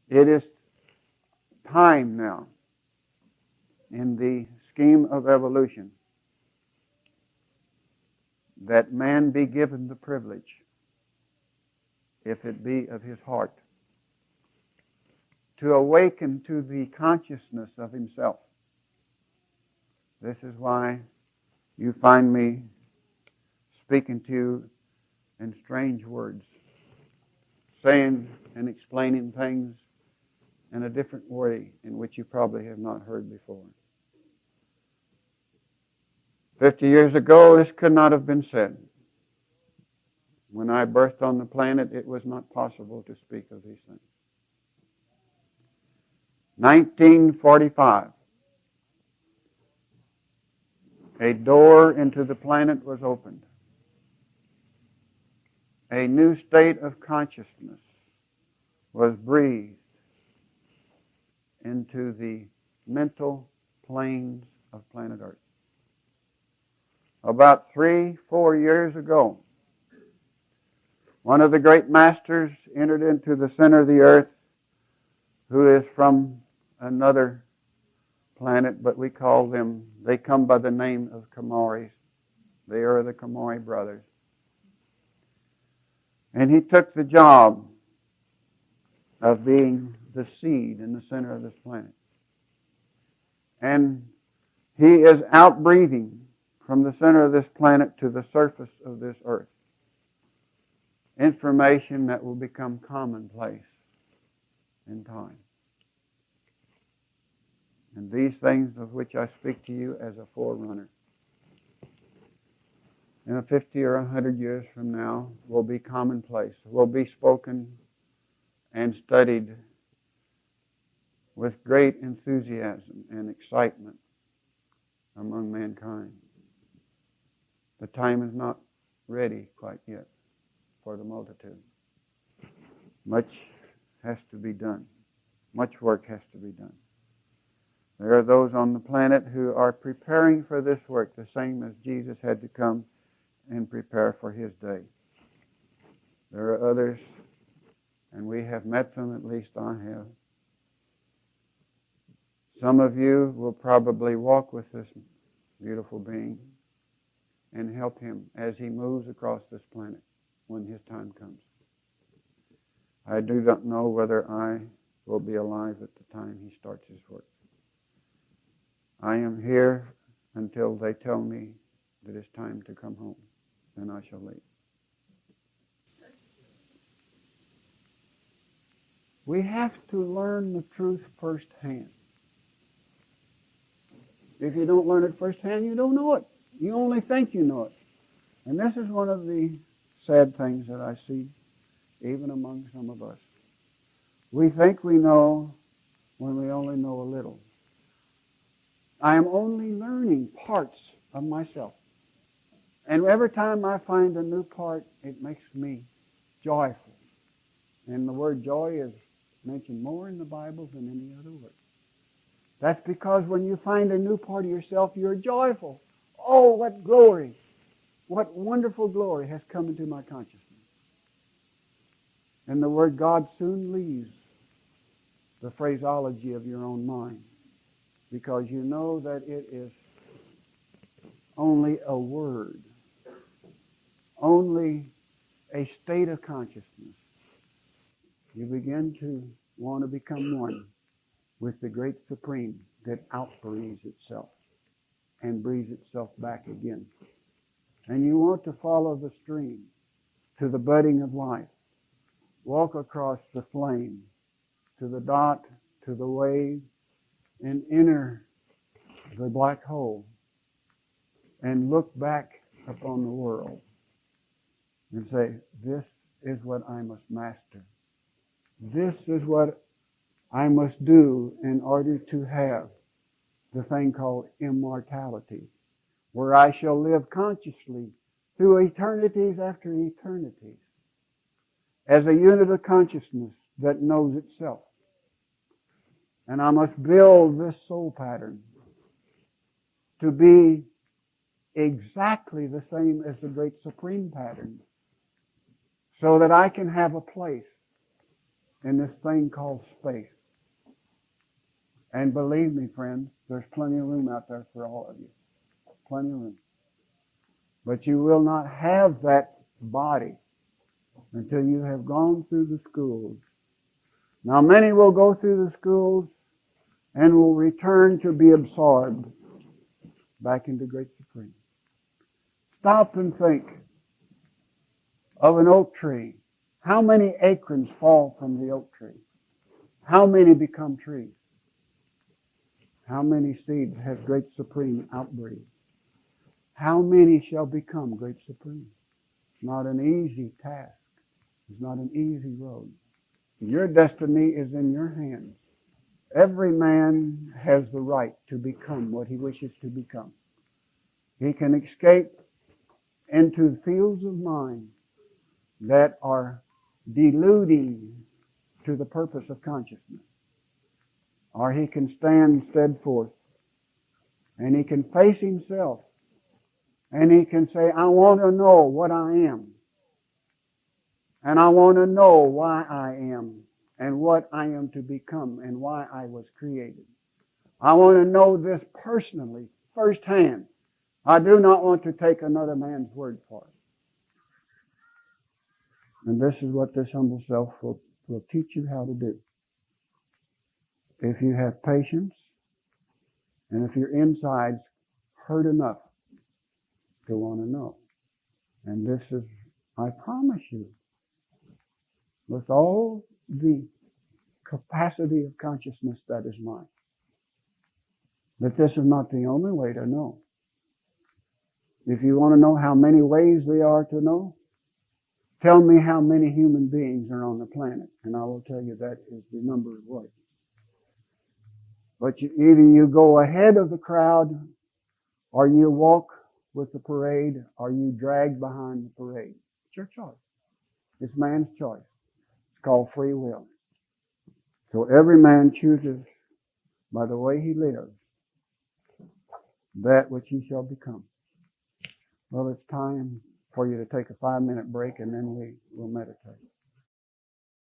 It is time now in the scheme of evolution that man be given the privilege, if it be of his heart, to awaken to the consciousness of himself. This is why you find me speaking to you in strange words, saying and explaining things in a different way in which you probably have not heard before. 50 years ago, this could not have been said. When I birthed on the planet, it was not possible to speak of these things. 1945, a door into the planet was opened. A new state of consciousness was breathed into the mental planes of planet Earth. About 3-4 years ago, one of the great masters entered into the center of the earth, who is from another planet, but we call them, they come by the name of Comoris. They are the Comori brothers. And he took the job of being the seed in the center of this planet. And he is outbreathing from the center of this planet to the surface of this earth information that will become commonplace in time. And these things of which I speak to you as a forerunner, in 50 or 100 years from now, will be commonplace, will be spoken and studied with great enthusiasm and excitement among mankind. The time is not ready quite yet for the multitude. Much has to be done. Much work has to be done. There are those on the planet who are preparing for this work, the same as Jesus had to come and prepare for his day. There are others, and we have met them, at least I have. Some of you will probably walk with this beautiful being and help him as he moves across this planet when his time comes. I do not know whether I will be alive at the time he starts his work. I am here until they tell me that it's time to come home. Then I shall leave. We have to learn the truth firsthand. If you don't learn it firsthand, you don't know it. You only think you know it. And this is one of the sad things that I see even among some of us. We think we know when we only know a little. I am only learning parts of myself. And every time I find a new part, it makes me joyful. And the word joy is mentioned more in the Bible than any other word. That's because when you find a new part of yourself, you're joyful. Oh, what glory! What wonderful glory has come into my consciousness. And the word God soon leaves the phraseology of your own mind, because you know that it is only a word, only a state of consciousness. You begin to want to become one with the great Supreme that outbreathes itself and breathes itself back again. And you want to follow the stream to the budding of life. Walk across the flame to the dot, to the wave, and enter the black hole and look back upon the world and say, this is what I must master. This is what I must do in order to have the thing called immortality, where I shall live consciously through eternities after eternities as a unit of consciousness that knows itself. And I must build this soul pattern to be exactly the same as the great Supreme pattern, so that I can have a place in this thing called space. And believe me, friends, there's plenty of room out there for all of you. Plenty of room. But you will not have that body until you have gone through the schools. Now, many will go through the schools and will return to be absorbed back into Great Supreme. Stop and think of an oak tree. How many acorns fall from the oak tree? How many become trees? How many seeds has Great Supreme outbreathed? How many shall become Great Supreme? It's not an easy task. It's not an easy road. Your destiny is in your hands. Every man has the right to become what he wishes to become. He can escape into fields of mind that are deluding to the purpose of consciousness. Or he can stand steadfast and he can face himself and he can say, I want to know what I am. And I want to know why I am and what I am to become and why I was created. I want to know this personally, firsthand. I do not want to take another man's word for it. And this is what this humble self will teach you how to do. If you have patience, and if your insides hurt enough to want to know. And this is, I promise you, with all the capacity of consciousness that is mine, that this is not the only way to know. If you want to know how many ways there are to know, tell me how many human beings are on the planet, and I will tell you that is the number of ways. But either you go ahead of the crowd, or you walk with the parade, or you drag behind the parade. It's your choice. It's man's choice. It's called free will. So every man chooses by the way he lives that which he shall become. Well, it's time for you to take a 5-minute break, and then we will meditate.